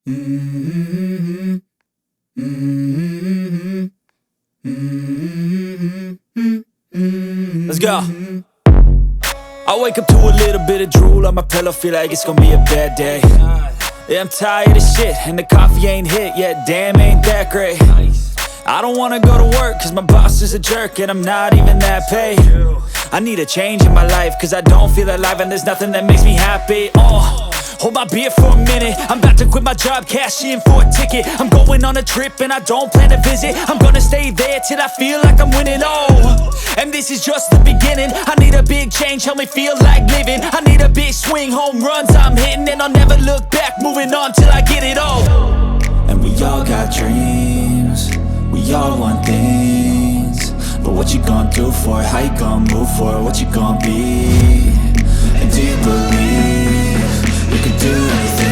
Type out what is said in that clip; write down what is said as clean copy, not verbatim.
Mm-hmm. Mm-hmm. Mm-hmm. Let's go. I wake up to a little bit of drool on my pillow, feel like it's gonna be a bad day. Yeah, I'm tired of shit, and the coffee ain't hit yet, damn, ain't that great. I don't wanna go to work, cause my boss is a jerk, and I'm not even that paid. I need a change in my life, cause I don't feel alive, and there's nothing that makes me happy. Hold my beer for a minute, I'm about to quit my job, cash in for a ticket. I'm going on a trip and I don't plan to visit. I'm gonna stay there till I feel like I'm winning, and this is just the beginning. I need a big change, help me feel like living. I need a big swing, home runs I'm hitting, and I'll never look back, moving on till I get it all. And we all got dreams, we all want things, but what you gonna do for it? How you gonna move for it? What you gonna be? And do you believe you can do anything?